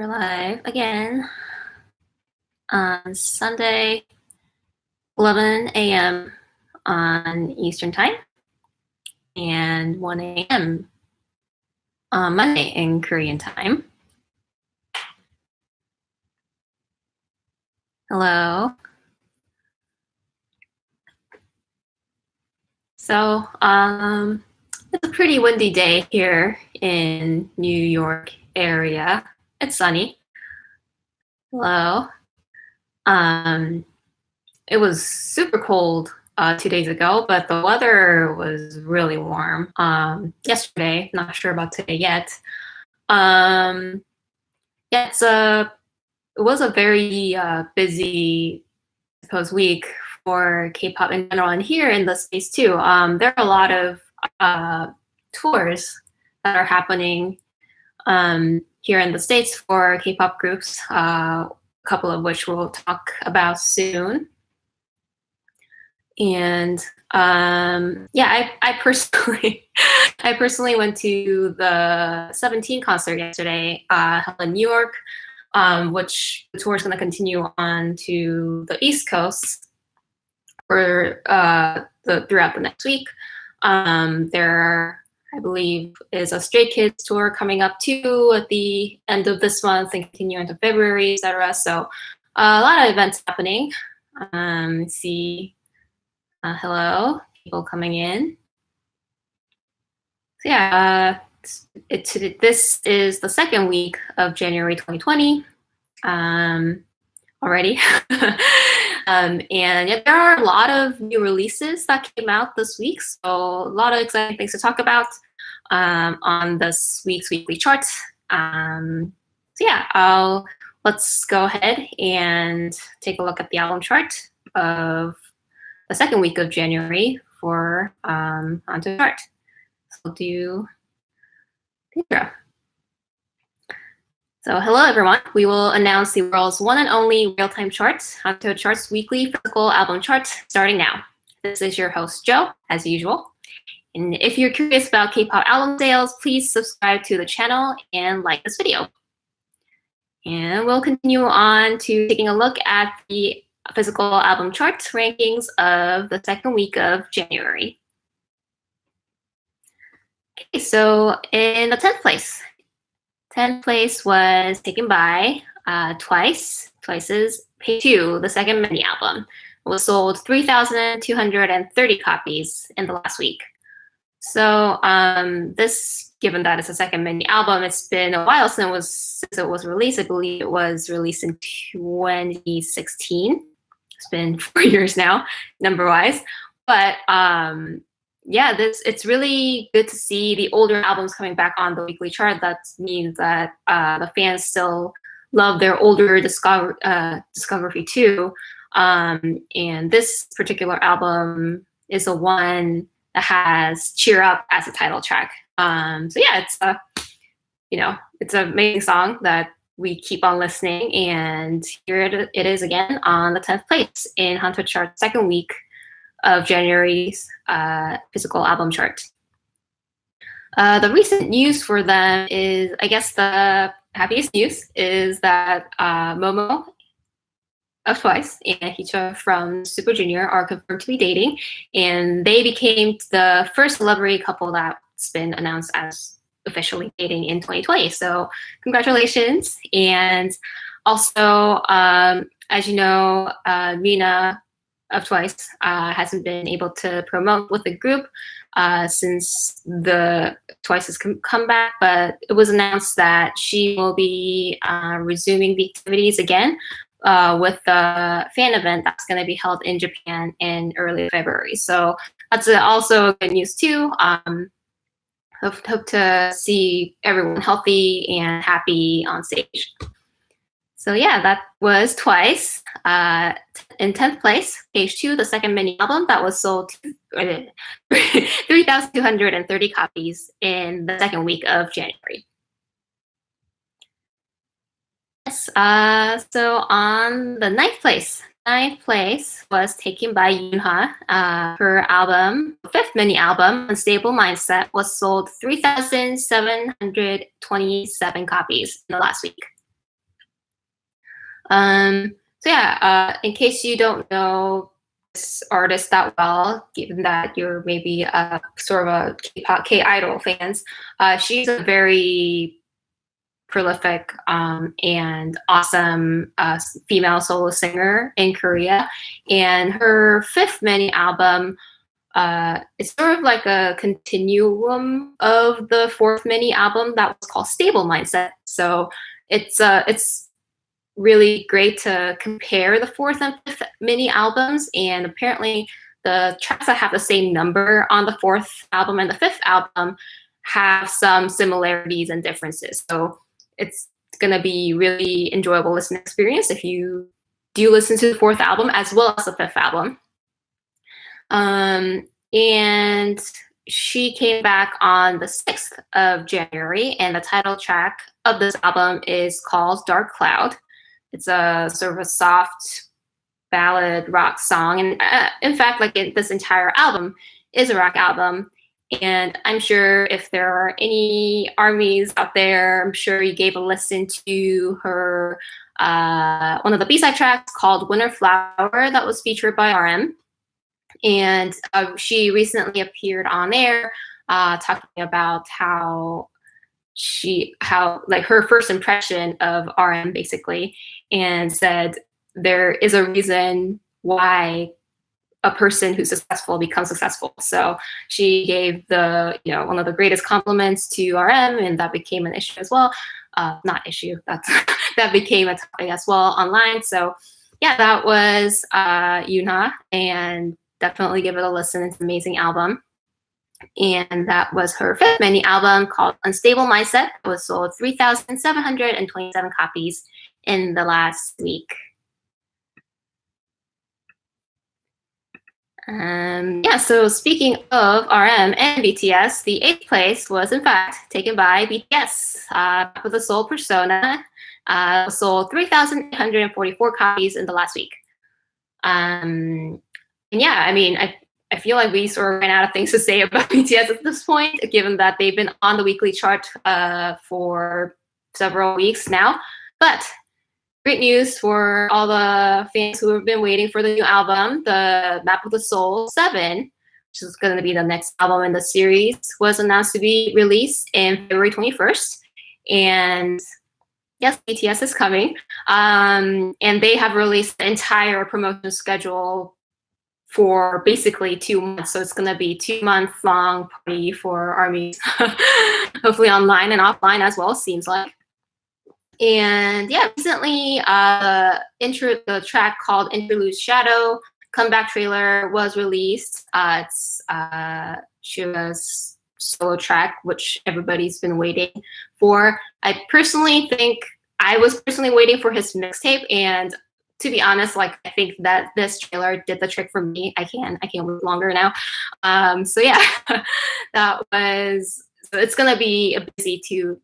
We're live again on Sunday, 11 a.m. on Eastern Time, and 1 a.m. on Monday in Korean Time. Hello. So, it's a pretty windy day here in New York area. It's sunny. Hello. It was super cold 2 days ago, but the weather was really warm yesterday. Not sure about today yet. Yeah, it was a very busy, I suppose, week for K-pop in general, and here in the States too. There are a lot of tours that are happening here in the States for K-pop groups, a couple of which we'll talk about soon. And yeah, I personally I personally went to the 17 concert yesterday, held in New York, which the tour is going to continue on to the East Coast for throughout the next week. There, I believe, is a Stray Kids tour coming up too at the end of this month and continue into February, etc. So a lot of events happening. See. Hello, people coming in. So yeah, this is the second week of January 2020 already. And yet there are a lot of new releases that came out this week, so a lot of exciting things to talk about on this week's weekly chart. So yeah, let's go ahead and take a look at the album chart of the second week of January for HANTEO chart. So we'll do the intro. So hello everyone. We will announce the world's one and only real-time chart, HANTEO chart's weekly physical album chart, starting now. This is your host Joe, as usual. And if you're curious about K-pop album sales, please subscribe to the channel and like this video. And we'll continue on to taking a look at the physical album chart rankings of the second week of January. Okay, so in the 10th place, 10th place was taken by TWICE. TWICE's Page 2, the second mini album. It was sold 3,230 copies in the last week. So this, given that it's a second mini album, it's been a while since it was released. I believe it was released in 2016. It's been 4 years now, number-wise. But yeah, it's really good to see the older albums coming back on the weekly chart. That means that the fans still love their older discography too. And this particular album is the one that has "Cheer Up" as a title track. So yeah, it's an amazing song that we keep on listening, and here it is again on the 10th place in HANTEO chart's second week of January's physical album chart. The recent news for them is, I guess the happiest news is that Momo of TWICE and Hicha from Super Junior are confirmed to be dating, and they became the first celebrity couple that's been announced as officially dating in 2020. So congratulations. And also, as you know, Mina of TWICE hasn't been able to promote with the group since the TWICE's comeback, but it was announced that she will be resuming the activities again with the fan event that's going to be held in Japan in early February. So that's also good news too. Hope to see everyone healthy and happy on stage. So yeah, that was TWICE. In 10th place, Page 2, the second mini album that was sold 3,230 copies in the second week of January. Yes, so on the 9th place. 9th place was taken by Yoonha. Her album, fifth mini album, Unstable Mindset, was sold 3,727 copies in the last week. So yeah, in case you don't know this artist that well, given that you're maybe sort of a K-pop, K-idol fans, she's a very prolific and awesome female solo singer in Korea. And her fifth mini album, it's sort of like a continuum of the fourth mini album that was called Stable Mindset. So it's really great to compare the fourth and fifth mini albums, and apparently the tracks that have the same number on the fourth album and the fifth album have some similarities and differences. So it's going to be really enjoyable listening experience if you do listen to the fourth album as well as the fifth album. And she came back on the 6th of January, and the title track of this album is called Dark Cloud. It's a sort of a soft ballad rock song. And in fact, like this entire album is a rock album. And I'm sure if there are any ARMYs out there, I'm sure you gave a listen to her, one of the B-side tracks called Winter Flower that was featured by RM. And she recently appeared on air talking about how like her first impression of RM basically, and said there is a reason why a person who's successful becomes successful. So she gave one of the greatest compliments to RM, and that became an issue as well. Not issue, that became a topic as well online. So yeah, that was Yuna, and definitely give it a listen. It's an amazing album. And that was her fifth mini album called Unstable Mindset. It was sold 3,727 copies in the last week. Yeah, so speaking of RM and BTS, the 8th place was in fact taken by BTS with the Seoul Persona. Sold 3,844 copies in the last week. And yeah, I mean, I feel like we sort of ran out of things to say about BTS at this point, given that they've been on the weekly chart for several weeks now. But great news for all the fans who have been waiting for the new album. The Map of the Soul 7, which is going to be the next album in the series, was announced to be released in February 21st. And yes, BTS is coming. And they have released the entire promotion schedule for basically 2 months. So it's going to be 2-month-long party for ARMYs, hopefully online and offline as well, seems like. And yeah, recently the track called Interlude Shadow comeback trailer was released. It's Suga's solo track, which everybody's been waiting for. I was personally waiting for his mixtape, and to be honest, like I think that this trailer did the trick for me. I can't wait longer now. So yeah, it's gonna be a busy two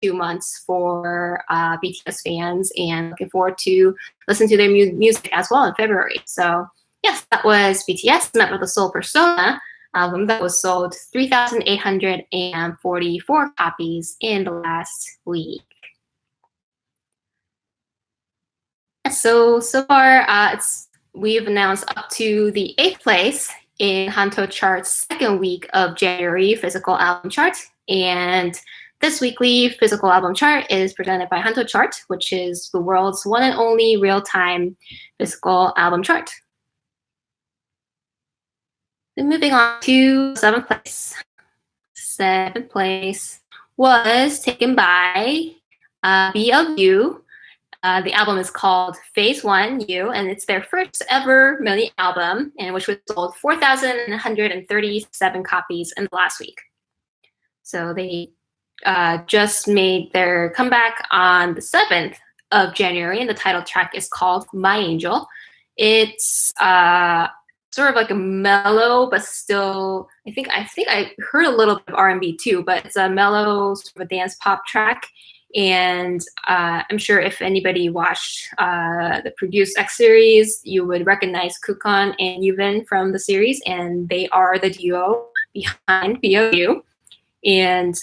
months for BTS fans, and looking forward to listen to their music as well in February. So yes, that was BTS, Met with the Soul Persona album that was sold 3,844 copies in the last week. So far, we've announced up to the 8th place in HANTEO chart's second week of January physical album chart, and this weekly physical album chart is presented by HANTEO Chart, which is the world's one and only real-time physical album chart. Then moving on to 7th place. 7th place was taken by b.o.y. The album is called Phase 1 U, and it's their first ever mini album, and which was sold 4,137 copies in the last week. So they just made their comeback on the 7th of January, and the title track is called My Angel. It's sort of like a mellow, but still, I think I heard a little bit of R&B too, but it's a mellow sort of a dance pop track. And I'm sure if anybody watched the Produce X series, you would recognize Kukon and Yuvin from the series, and they are the duo behind b.o.y. And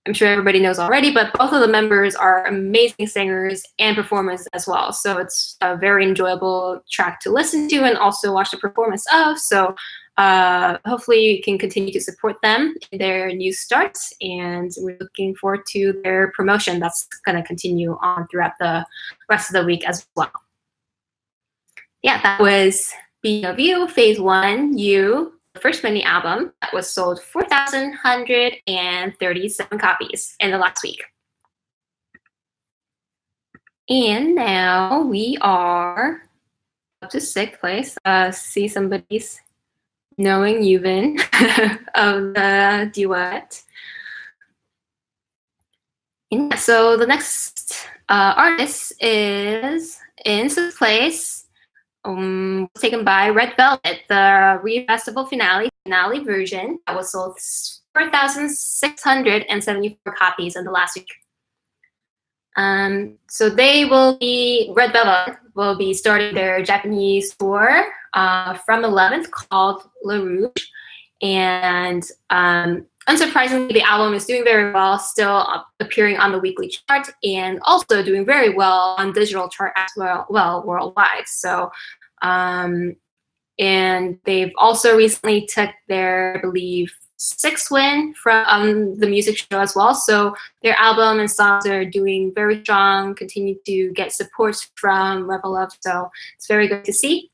I'm sure everybody knows already, but both of the members are amazing singers and performers as well. So it's a very enjoyable track to listen to and also watch the performance of. So hopefully you can continue to support them in their new starts, and we're looking forward to their promotion that's going to continue on throughout the rest of the week as well. Yeah, that was B.o.y Phase 1 U, the first mini album that was sold 4,137 copies in the last week. And now we are up to 6th place. See somebody's knowing Yuvin of the duet. And so the next artist is in 6th place. Taken by Red Velvet, the Re-Festival finale version that was sold 4,674 copies in the last week. So Red Velvet will be starting their Japanese tour from 11th, called Le Rouge, and unsurprisingly, the album is doing very well, still appearing on the weekly chart, and also doing very well on digital chart as well worldwide. So, and they've also recently took their, I believe, 6th win from the music show as well. So their album and songs are doing very strong, continue to get support from Level Up. So it's very good to see.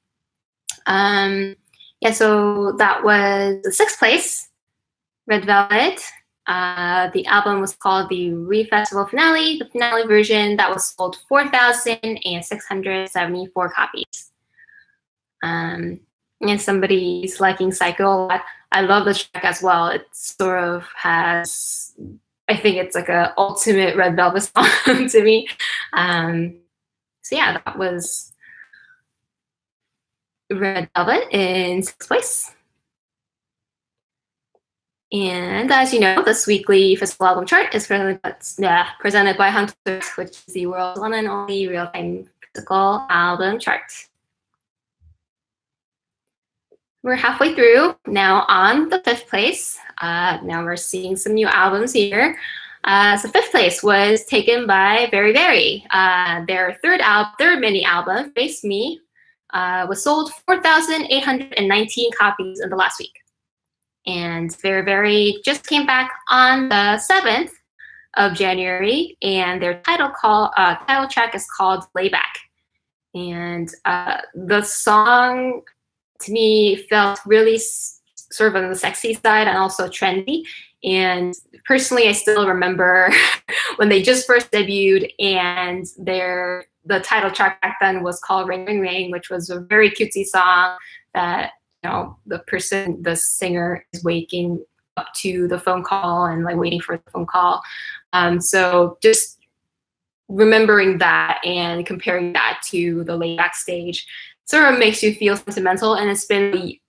Yeah, so that was the 6th place. Red Velvet. The album was called the Re-Festival Finale, the finale version that was sold 4,674 copies. And somebody's liking Psycho a lot. I love the track as well. It sort of has, I think it's like an ultimate Red Velvet song to me. So yeah, that was Red Velvet in 6th place. And as you know, this weekly physical album chart is presented by HANTEO, which is the world's one and only real-time physical album chart. We're halfway through now on the 5th place. Now we're seeing some new albums here. So 5th place was taken by b.o.y. Their third mini album, Face Me, was sold 4,819 copies in the last week. And b.o.y just came back on the 7th of January, and their title track is called Layback. And the song, to me, felt really sort of on the sexy side and also trendy. And personally, I still remember when they just first debuted, and the title track back then was called Ring Ring Ring, which was a very cutesy song that, you know, the singer is waking up to the phone call and like waiting for the phone call. So just remembering that and comparing that to the Layback stage sort of makes you feel sentimental. And it's been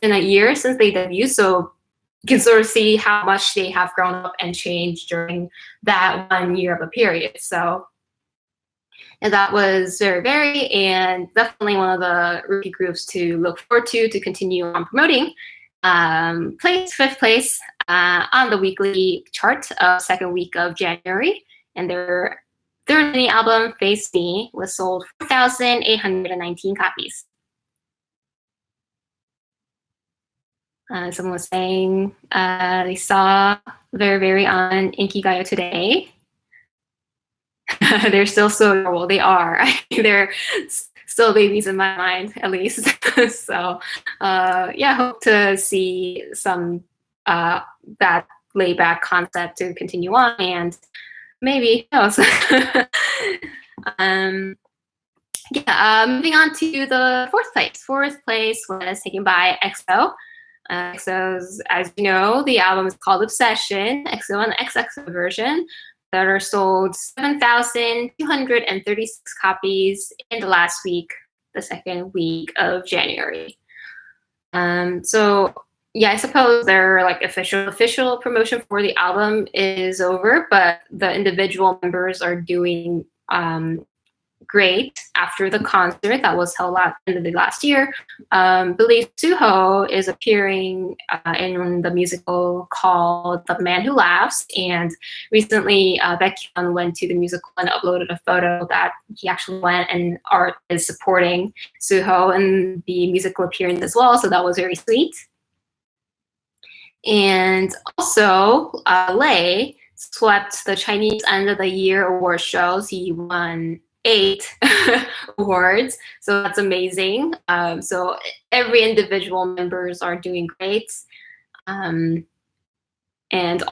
a year since they debuted, so you can sort of see how much they have grown up and changed during that 1 year of a period. So, and that was b.o.y, and definitely one of the rookie groups to look forward to continue on promoting. 5th place on the weekly chart of 2nd week of January, and their third mini album, Face Me, was sold 4,819 copies. Someone was saying they saw b.o.y on Inkigayo today. They're still so adorable. They are. They're still babies in my mind, at least. So yeah, hope to see some that layback concept to continue on, and maybe who knows. Moving on to the 4th place. 4th place was taken by EXO. EXO's, as you know, the album is called Obsession, EXO and the XXO version, that are sold 7,236 copies in the last week, the 2nd week of January. So yeah, I suppose their like official promotion for the album is over, but the individual members are doing great after the concert that was held at the end of the last year. Believe Suho is appearing in the musical called The Man Who Laughs, and recently Baekhyun went to the musical and uploaded a photo that he actually went and art is supporting Suho in the musical appearance as well, so that was very sweet. And also, Lei swept the Chinese End of the Year award shows. He won 8 awards, so that's amazing. So every individual members are doing great. And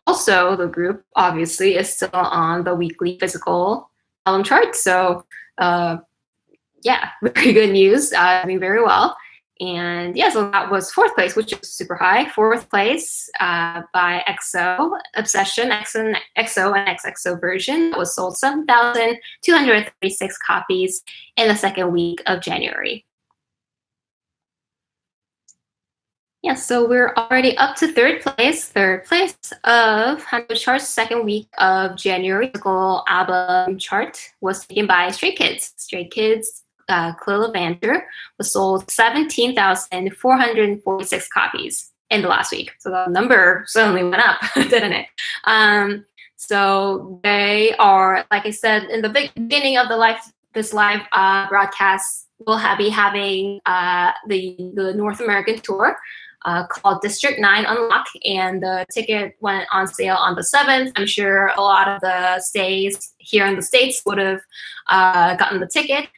also the group obviously is still on the weekly physical album chart. So yeah, very good news, doing very well. And yeah, so that was 4th place, which is super high. 4th place by EXO, Obsession, EXO and XXO version was sold 7,236 copies in the 2nd week of January. Yeah, so we're already up to 3rd place. 3rd place of HANTEO chart's 2nd week of January physical album chart was taken by Stray Kids. Stray Kids Clear Levander was sold 17,446 copies in the last week. So the number suddenly went up, didn't it? So they are, like I said, in the beginning of this live broadcast, we'll be having the North American tour called District 9 Unlock, and the ticket went on sale on the 7th. I'm sure a lot of the stays here in the States would have gotten the ticket.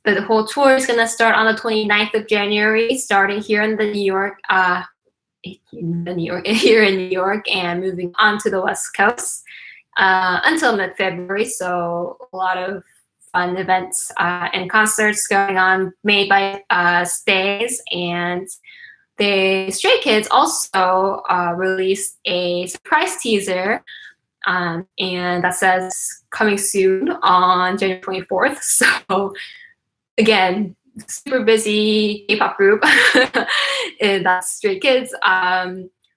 The whole tour is going to start on the 29th of January, starting here in New York, and moving on to the West Coast until mid-February. So a lot of fun events and concerts going on made by stays. And the Stray Kids also released a surprise teaser, and that says coming soon on January 24th. So again, super busy K-pop group, and that's Stray Kids.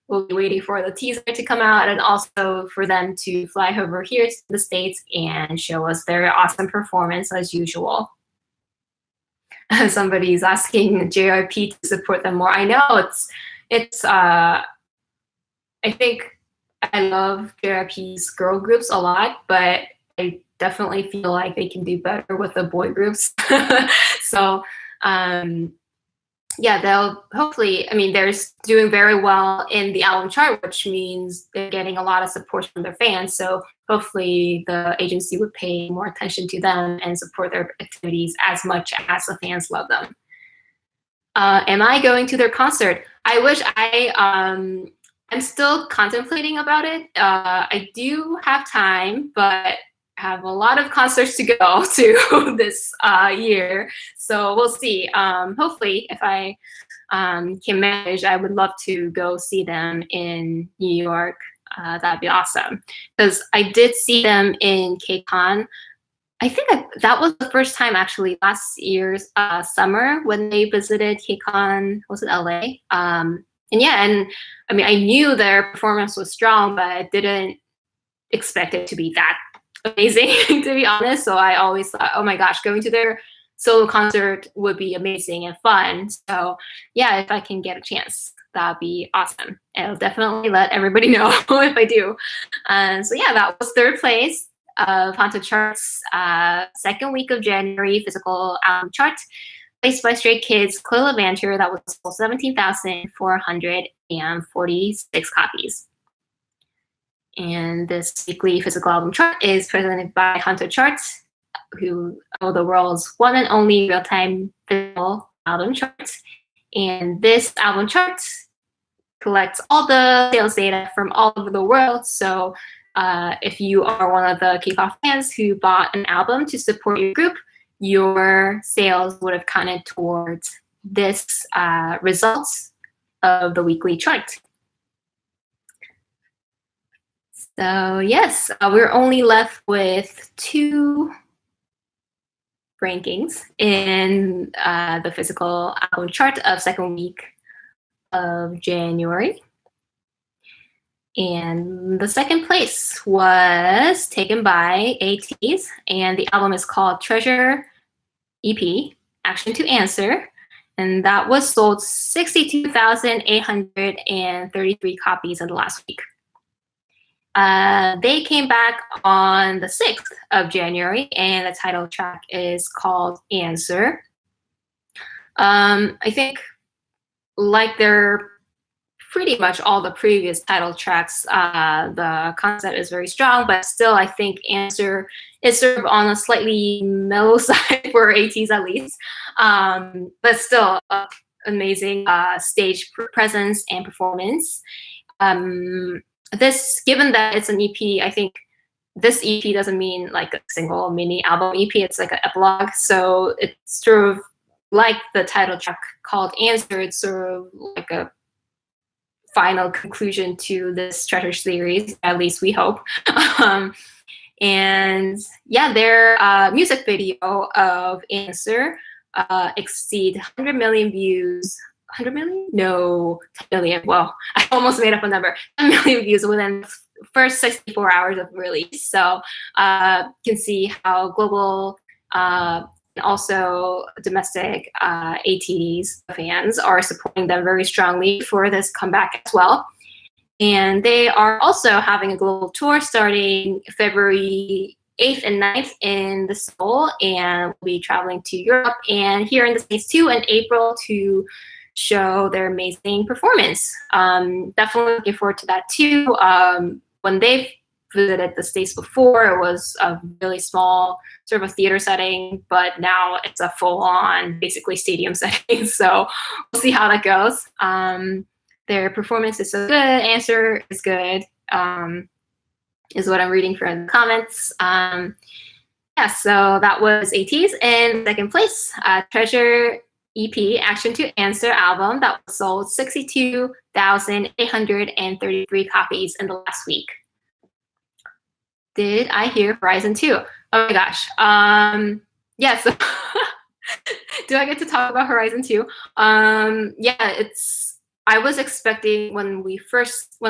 We'll be waiting for the teaser to come out and also for them to fly over here to the States and show us their awesome performance as usual. Somebody's asking JYP to support them more. I know it's I think I love JYP's girl groups a lot, but I definitely feel like they can do better with the boy groups. So yeah, they'll hopefully, I mean, they're doing very well in the album chart, which means they're getting a lot of support from their fans. So hopefully the agency would pay more attention to them and support their activities as much as the fans love them. Am I going to their concert? I wish I'm still contemplating about it. I do have time, but have a lot of concerts to go to this year. So we'll see. Hopefully, if I can manage, I would love to go see them in New York. That'd be awesome. Because I did see them in KCON. I think that was the first time actually last year's summer when they visited KCON. Was it LA? And yeah, and I mean, I knew their performance was strong, but I didn't expect it to be that amazing, to be honest. So I always thought, oh my gosh, going to their solo concert would be amazing and fun. So yeah, if I can get a chance, that'd be awesome. I'll definitely let everybody know if I do. So yeah, that was 3rd place of HANTEO chart's 2nd week of January physical album chart, placed by Stray Kids Clear Levander, that was sold 17,446 copies. And this weekly physical album chart is presented by HANTEO Charts, who are the world's one and only real-time physical album charts. And this album chart collects all the sales data from all over the world. So if you are one of the K-pop fans who bought an album to support your group, your sales would have counted towards this results of the weekly chart. So yes, we're only left with 2 rankings in the physical album chart of 2nd week of January. And the second place was taken by ATEEZ, and the album is called Treasure EP, Action to Answer, and that was sold 62,833 copies in the last week. They came back on the 6th of January, and the title track is called Answer. I think, like their pretty much all the previous title tracks, the concept is very strong, but still I think Answer is sort of on a slightly mellow side for ATEEZ at least, but still amazing stage presence and performance. Given that it's an EP, I think this EP doesn't mean like a single mini album EP, it's like an epilogue, so it's sort of like the title track called Answer, it's sort of like a final conclusion to this Treasure series, at least we hope. And yeah, their music video of Answer exceed 100 million views. 100 million? No, 10 million. Well, I almost made up a number. 10 million views within the first 64 hours of release. So you can see how global and also domestic ATEEZ fans are supporting them very strongly for this comeback as well. And they are also having a global tour starting February 8th and 9th in the Seoul, and will be traveling to Europe and here in the States too in April to show their amazing performance. Definitely looking forward to that too. When they visited the States before, it was a really small sort of a theater setting, but now it's a full-on basically stadium setting. So we'll see how that goes. Their performance is so good. Answer is good, is what I'm reading from the comments. Yeah, so that was ATEEZ. In second place, Treasure EP, Action to Answer album that was sold 62,833 copies in the last week. Did I hear Horizon 2? Oh my gosh. Yeah, so do I get to talk about Horizon 2? Yeah, I was expecting when I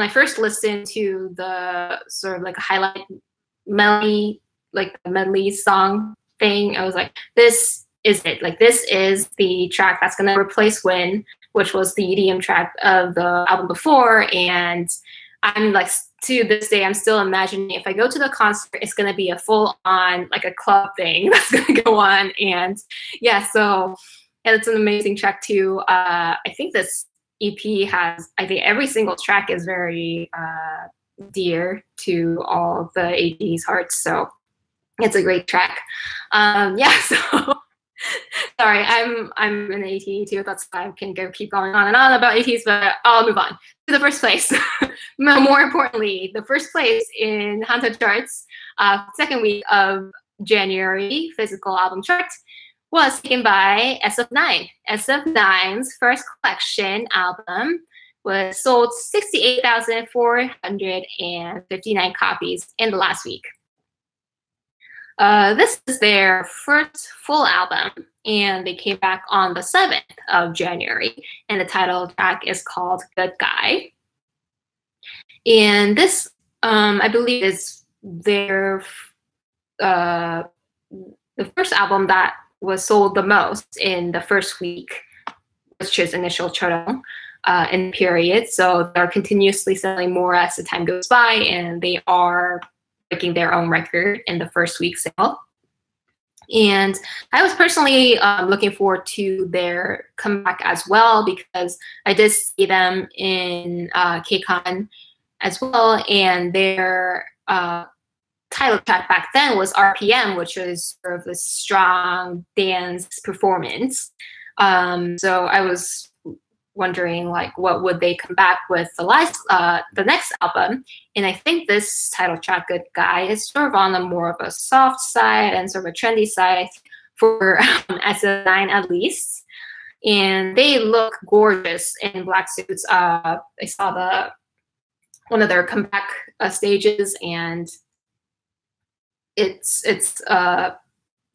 first listened to the sort of like a highlight melody, like the medley song thing, I was like, this is it. Like, this is the track that's gonna replace Win, which was the EDM track of the album before. And I'm like, to this day, I'm still imagining if I go to the concert, it's gonna be a full-on like a club thing that's gonna go on. And yeah, so yeah, it's an amazing track too. I think this EP has, I think every single track is very dear to all the ATEEZ hearts, so it's a great track. Yeah, so sorry, I'm an ATEEZ too. That's why I can keep going on and on about ATEEZ, but I'll move on to the first place. More importantly, the first place in HANTEO charts, second week of January physical album chart, was taken by SF9. SF9's first collection album was sold 68,459 copies in the last week. This is their first full album, and they came back on the 7th of January, and the title track is called Good Guy. And this, I believe, is their the first album that was sold the most in the first week, which is initial chorong in period. So they're continuously selling more as the time goes by, and they are breaking their own record in the first week sale. And I was personally looking forward to their comeback as well, because I did see them in KCON as well, and their title track back then was RPM, which was sort of a strong dance performance. So I was wondering, like, what would they come back with the next album? And I think this title track, Good Guy, is sort of on a more of a soft side and sort of a trendy side for SF9 at least. And they look gorgeous in black suits. I saw one of their comeback stages, and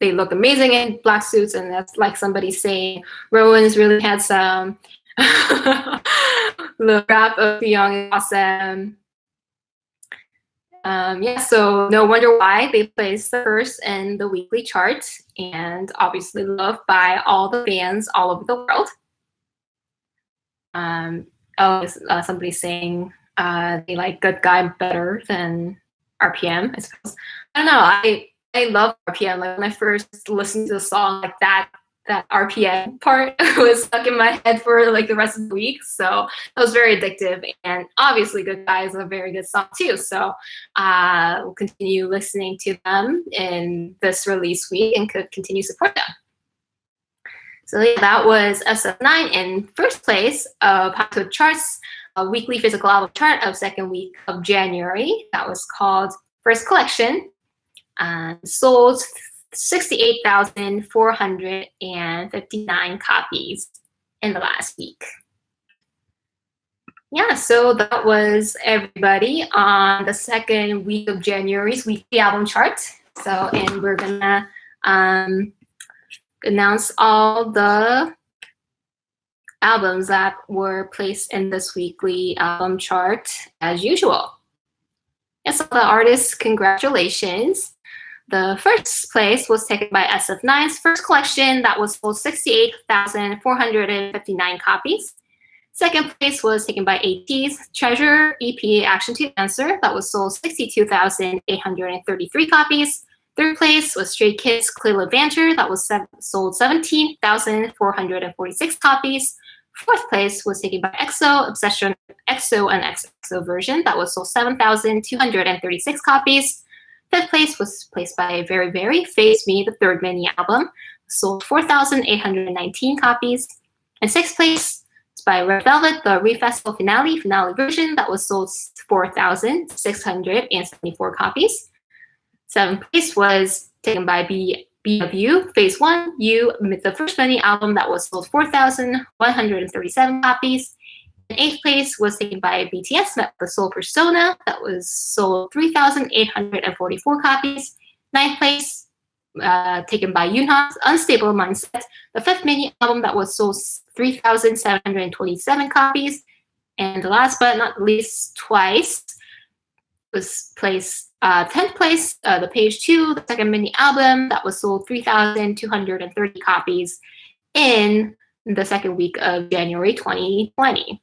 they look amazing in black suits, and that's like somebody saying Rowan is really handsome. The rap of b.o.y is awesome. Yeah, so no wonder why they placed first in the weekly chart, and obviously loved by all the fans all over the world. Somebody's saying they like Good Guy better than RPM, I suppose. I don't know. I love RPM. Like when I first listened to the song, like that RPM part was stuck in my head for like the rest of the week. So it was very addictive. And obviously, Good Guy is a very good song too. So we'll continue listening to them in this release week and could continue support them. So yeah, that was SF9 in first place of HANTEO charts, a weekly physical album chart of second week of January. That was called First Collection. Sold 68,459 copies in the last week. Yeah, so that was everybody on the second week of January's weekly album chart. So, and we're gonna announce all the albums that were placed in this weekly album chart as usual. Yes, so the artists, congratulations. The first place was taken by SF9's First Collection that was sold 68,459 copies. Second place was taken by AT's Treasure EP Action to Answer that was sold 62,833 copies. Third place was Stray Kids Clear Adventure that was sold 17,446 copies. Fourth place was taken by EXO Obsession EXO and XXO version that was sold 7,236 copies. Fifth place was placed by Very Very Face Me, the third mini album, sold 4,819 copies. And sixth place was by Red Velvet, the Refestival finale version that was sold 4,674 copies. Seventh place was taken by b.o.y, Phase 1, You, the first mini album that was sold 4,137 copies. And eighth place was taken by BTS, the Soul Persona, that was sold 3,844 copies. Ninth place, taken by Yoonha's Unstable Mindset, the fifth mini album that was sold 3,727 copies. And last but not least, Twice was placed 10th place, the Page 2, the second mini album that was sold 3,230 copies in the second week of January 2020.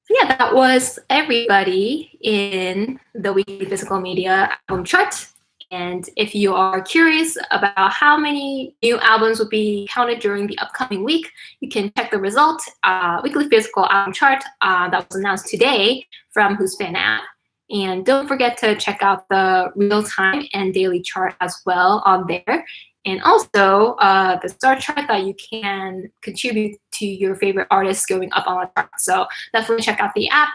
So yeah, that was everybody in the weekly physical media album chart. And if you are curious about how many new albums will be counted during the upcoming week, you can check the result, weekly physical album chart that was announced today from WhosfanTV. And don't forget to check out the real-time and daily chart as well on there. And also the star chart that you can contribute to your favorite artists going up on the chart. So definitely check out the app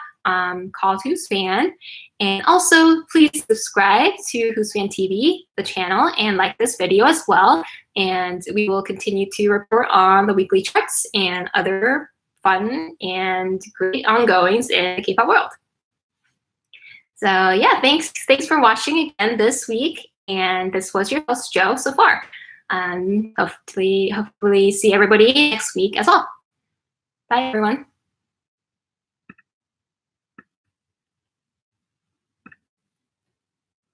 called WhosFan. And also please subscribe to WhosfanTV, the channel, and like this video as well. And we will continue to report on the weekly charts and other fun and great ongoings in the K-pop world. So yeah, thanks for watching again this week. And this was your host, Joe, so far. Hopefully see everybody next week as well. Bye, everyone.